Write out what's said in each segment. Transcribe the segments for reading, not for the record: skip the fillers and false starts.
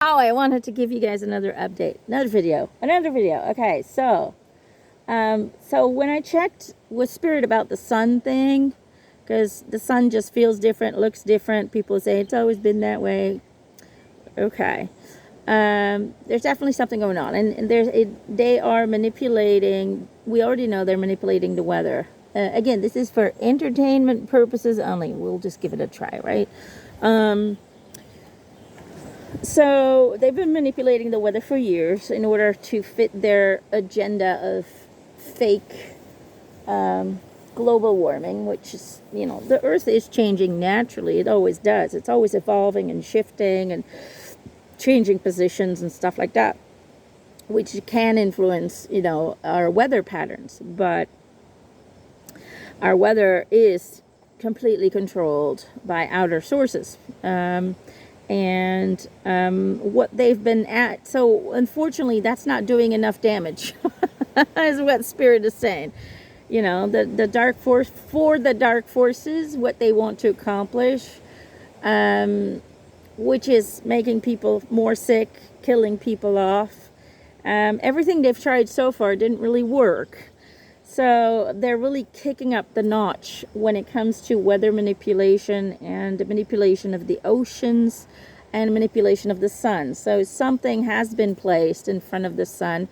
Oh, I wanted to give you guys another update, another video. Okay, so when I checked with Spirit about the sun thing, because the sun just feels different, looks different. People say it's always been that way. Okay, there's definitely something going on, and they are manipulating. We already know they're manipulating the weather. Again, this is for entertainment purposes only. We'll just give it a try, right? So they've been manipulating the weather for years in order to fit their agenda of fake global warming, which is, the earth is changing naturally. It always does. It's always evolving and shifting and changing positions and stuff like that, which can influence, our weather patterns. But our weather is completely controlled by outer sources. And what they've been at. So unfortunately, that's not doing enough damage, is what Spirit is saying. The dark force, for the dark forces, what they want to accomplish, which is making people more sick, killing people off. Everything they've tried so far didn't really work. So they're really kicking up the notch when it comes to weather manipulation and the manipulation of the oceans and manipulation of the sun. So something has been placed in front of the sun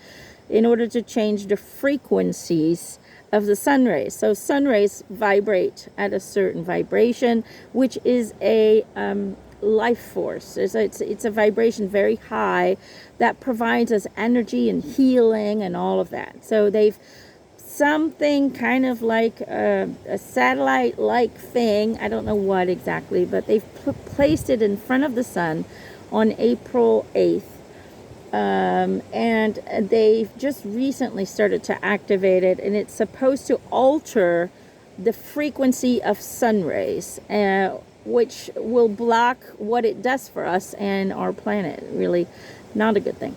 in order to change the frequencies of the sun rays. So sun rays vibrate at a certain vibration, which is a life force. It's a vibration very high that provides us energy and healing and all of that. So they've something kind of like a satellite-like thing. I don't know what exactly, but they've placed it in front of the sun on April 8th. And they've just recently started to activate it, and it's supposed to alter the frequency of sun rays, which will block what it does for us and our planet. Really not a good thing.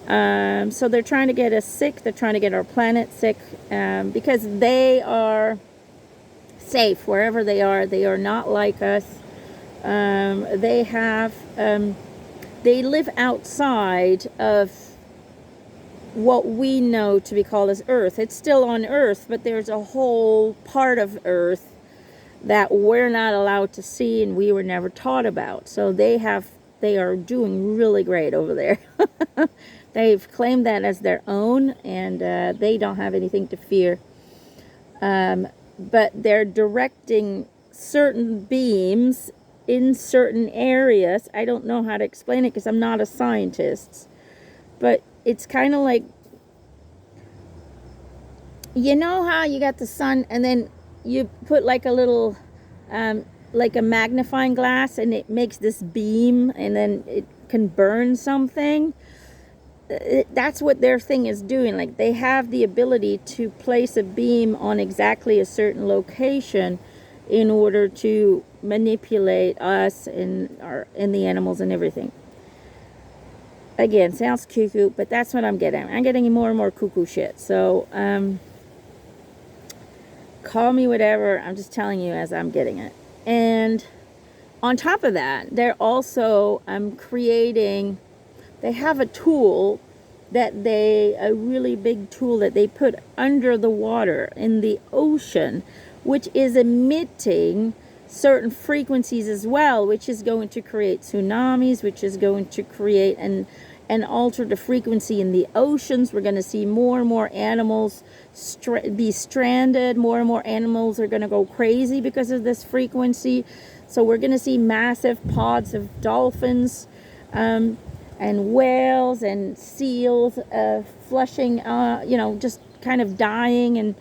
So they're trying to get us sick. They're trying to get our planet sick, because they are safe wherever they are. They are not like us. They live outside of what we know to be called as Earth. It's still on Earth, but there's a whole part of Earth that we're not allowed to see and we were never taught about. So they are doing really great over there. They've claimed that as their own, and they don't have anything to fear. But they're directing certain beams in certain areas. I don't know how to explain it because I'm not a scientist. But it's kind of like, how you got the sun and then you put like a little, like a magnifying glass, and it makes this beam, and then it can burn something. That's what their thing is doing. Like, they have the ability to place a beam on exactly a certain location in order to manipulate us and the animals and everything. Again, sounds cuckoo, but that's what I'm getting. I'm getting more and more cuckoo shit. So call me whatever. I'm just telling you as I'm getting it. And on top of that, they're also creating. They have a tool a really big tool that they put under the water in the ocean, which is emitting certain frequencies as well, which is going to create tsunamis, which is going to create and alter the frequency in the oceans. We're going to see more and more animals be stranded. More and more animals are going to go crazy because of this frequency. So we're going to see massive pods of dolphins, and whales and seals flushing, just kind of dying and,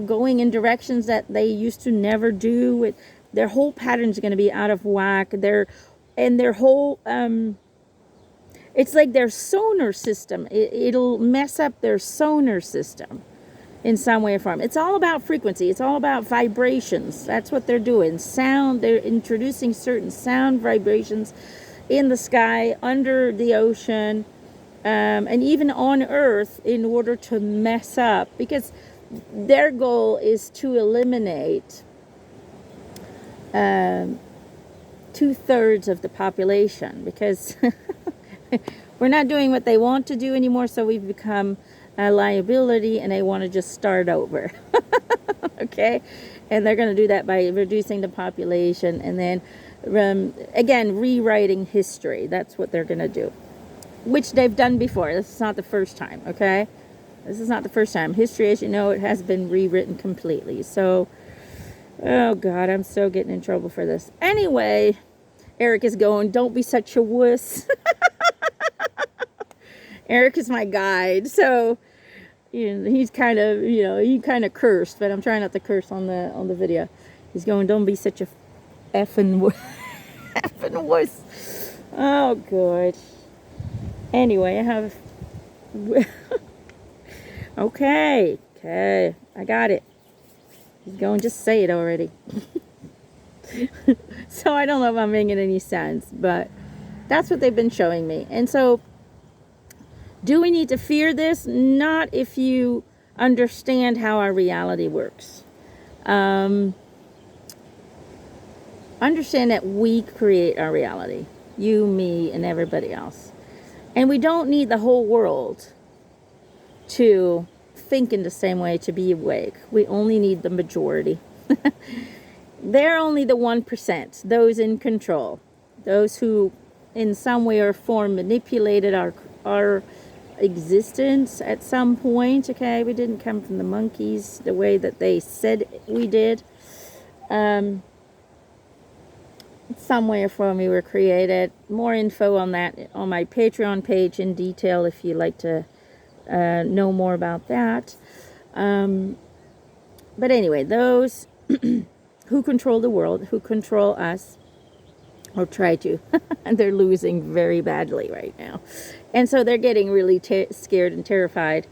going in directions that they used to never do. Their whole pattern's going to be out of whack. Their whole, it's like their sonar system. It'll mess up their sonar system in some way or form. It's all about frequency. It's all about vibrations. That's what they're doing. Sound. They're introducing certain sound vibrations in the sky, under the ocean, and even on Earth, in order to mess up, because their goal is to eliminate 2/3 of the population, because We're not doing what they want to do anymore, so we've become a liability, and they want to just start over. Okay? And they're going to do that by reducing the population and then, again, rewriting history. That's what they're going to do, which they've done before. This is not the first time, okay? This is not the first time. History, as you know, it has been rewritten completely. So, oh, God, I'm so getting in trouble for this. Anyway, Eric is going, don't be such a wuss. Eric is my guide, so he's kind of, he kind of cursed, but I'm trying not to curse on the video. He's going, don't be such a effing effing wuss. Oh, good. Anyway, I have okay, I got it. He's going, just say it already. So I don't know if I'm making any sense, but that's what they've been showing me. And so, do we need to fear this? Not if you understand how our reality works. Understand that we create our reality. You, me, and everybody else. And we don't need the whole world to think in the same way to be awake. We only need the majority. They're only the 1%, those in control. Those who in some way or form manipulated our existence at some point. Okay, we didn't come from the monkeys the way that they said we did. Some way or form we were created. More info on that on my Patreon page in detail if you'd like to know more about that. But anyway, those who control the world, who control us, or try to, and they're losing very badly right now. And so they're getting really scared and terrified.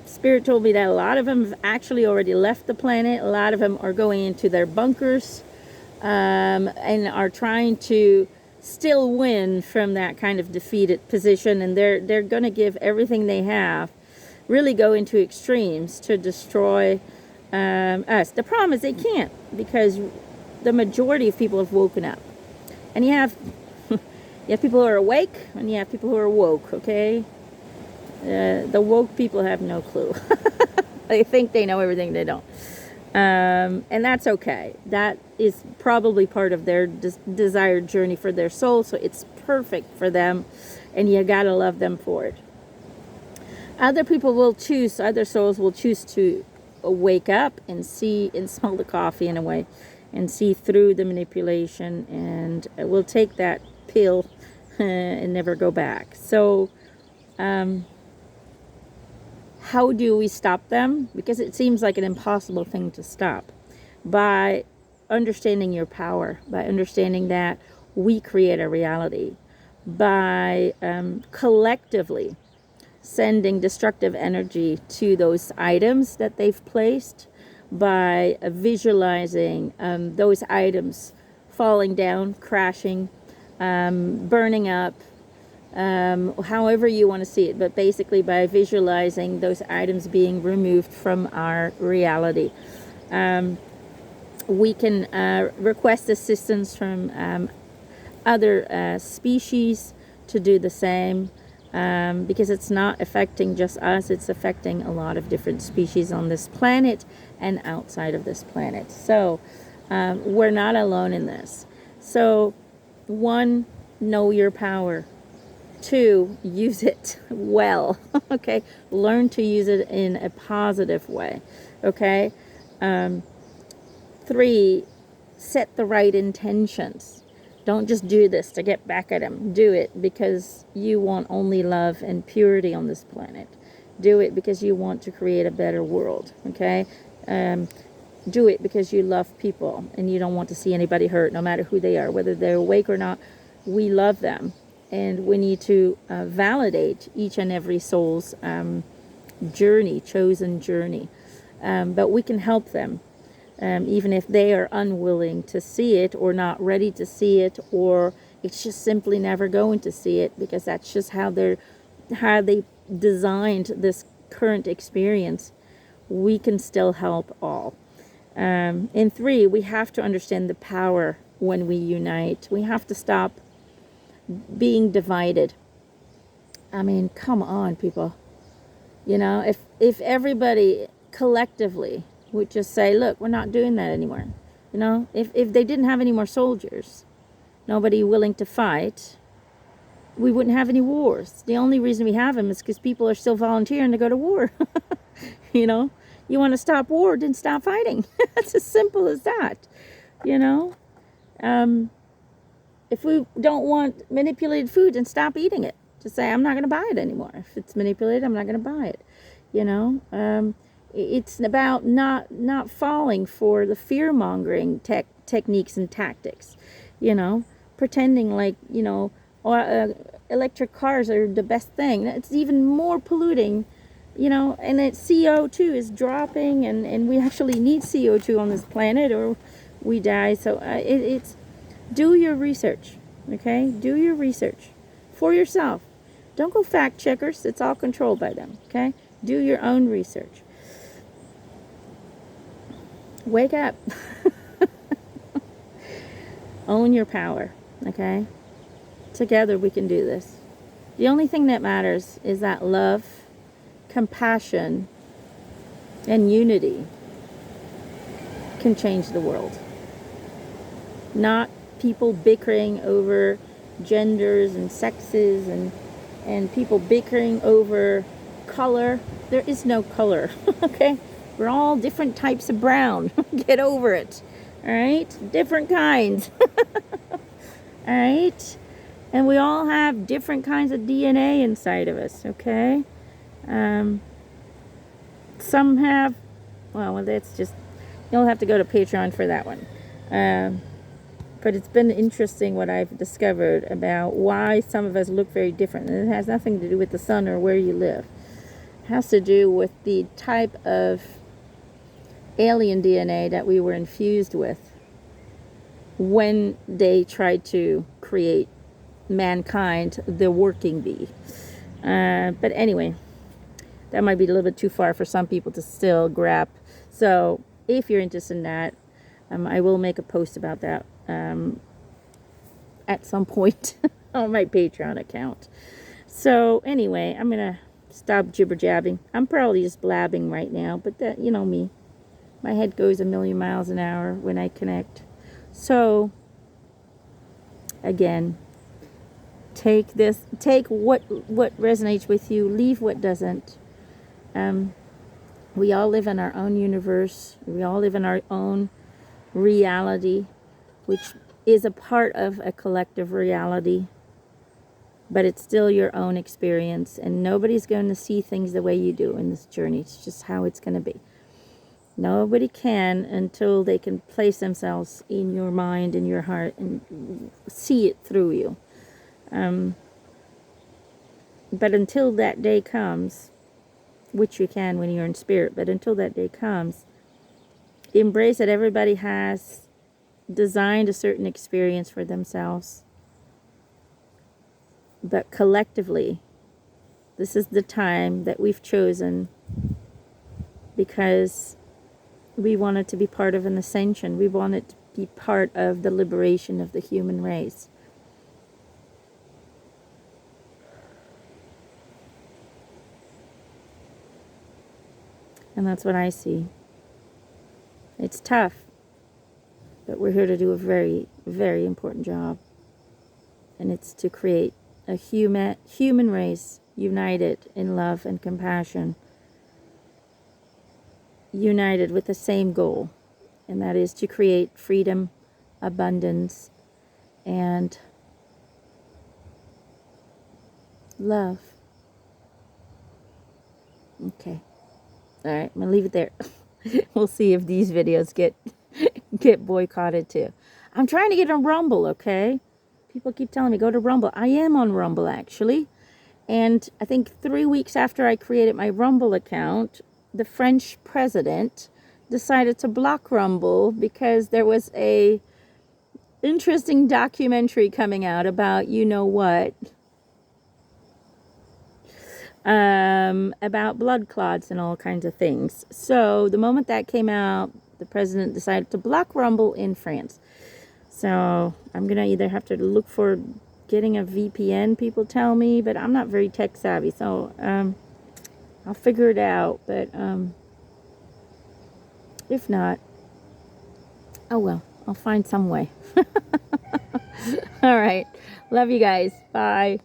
Spirit told me that a lot of them have actually already left the planet. A lot of them are going into their bunkers and are trying to still win from that kind of defeated position. And they're going to give everything they have, really go into extremes to destroy us. The problem is they can't, because the majority of people have woken up. And you have people who are awake, and you have people who are woke, okay? The woke people have no clue. They think they know everything, they don't. And that's okay. That is probably part of their desired journey for their soul, so it's perfect for them, and you gotta love them for it. Other souls will choose to wake up and see and smell the coffee in a way, and see through the manipulation, and will take that pill and never go back. So how do we stop them? Because it seems like an impossible thing to stop. By understanding your power, by understanding that we create a reality, by collectively sending destructive energy to those items that they've placed, by visualizing those items falling down, crashing, burning up, however you want to see it, but basically by visualizing those items being removed from our reality. We can request assistance from other species to do the same, because it's not affecting just us, it's affecting a lot of different species on this planet and outside of this planet. So we're not alone in this. So 1, know your power. 2, use it well. Okay, learn to use it in a positive way. Okay. 3, set the right intentions. Don't just do this to get back at them. Do it because you want only love and purity on this planet. Do it because you want to create a better world. Okay. Do it because you love people and you don't want to see anybody hurt, no matter who they are, whether they're awake or not. We love them, and we need to validate each and every soul's chosen journey. But we can help them, even if they are unwilling to see it, or not ready to see it, or it's just simply never going to see it, because that's just how they designed this current experience. We can still help all. And 3, we have to understand the power when we unite. We have to stop being divided. I mean, come on, people. You know, if everybody collectively would just say, look, we're not doing that anymore. You know, if they didn't have any more soldiers, nobody willing to fight, we wouldn't have any wars. The only reason we have them is because people are still volunteering to go to war. You know, you want to stop war, then stop fighting. It's as simple as that. You know, if we don't want manipulated food, then stop eating it. Just say, I'm not going to buy it anymore. If it's manipulated, I'm not going to buy it. You know, it's about not falling for the fear-mongering techniques and tactics. You know, pretending like, you know, electric cars are the best thing. It's even more polluting, you know, and that CO2 is dropping, and we actually need CO2 on this planet or we die. So it's do your research, okay? Do your research for yourself. Don't go fact checkers. It's all controlled by them, okay? Do your own research. Wake up. Own your power, okay? Together we can do this. The only thing that matters is that love, compassion, and unity can change the world. Not people bickering over genders and sexes and people bickering over color. There is no color, okay? We're all different types of brown. Get over it, all right? Different kinds, all right? And we all have different kinds of DNA inside of us, okay? Some have, well, that's just, you'll have to go to Patreon for that one. But it's been interesting what I've discovered about why some of us look very different. And it has nothing to do with the sun or where you live. It has to do with the type of alien DNA that we were infused with when they tried to create mankind, the working bee. But anyway, that might be a little bit too far for some people to still grab. So if you're interested in that, I will make a post about that at some point on my Patreon account. So anyway, I'm gonna stop jibber jabbing. I'm probably just blabbing right now, but that, you know me, my head goes a million miles an hour when I connect. So again, take what resonates with you, leave what doesn't. We all live in our own universe. We all live in our own reality, which is a part of a collective reality, but it's still your own experience, and nobody's going to see things the way you do in this journey. It's just how it's going to be. Nobody can until they can place themselves in your mind, in your heart, and see it through you. But until that day comes, which you can when you're in spirit, but until that day comes, embrace that everybody has designed a certain experience for themselves. But collectively, this is the time that we've chosen because we wanted to be part of an ascension. We wanted to be part of the liberation of the human race. And that's what I see. It's tough, but we're here to do a very, very important job. And it's to create a human race united in love and compassion, united with the same goal, and that is to create freedom, abundance, and love. Okay. All right, I'm going to leave it there. We'll see if these videos get boycotted too. I'm trying to get on Rumble, okay? People keep telling me, go to Rumble. I am on Rumble, actually. And I think 3 weeks after I created my Rumble account, the French president decided to block Rumble because there was a interesting documentary coming out about you-know-what. About blood clots and all kinds of things. So the moment that came out, the president decided to block Rumble in France. So I'm gonna either have to getting a VPN, people tell me, but I'm not very tech savvy, so I'll figure it out. But if not, oh well, I'll find some way. All right. Love you guys. Bye.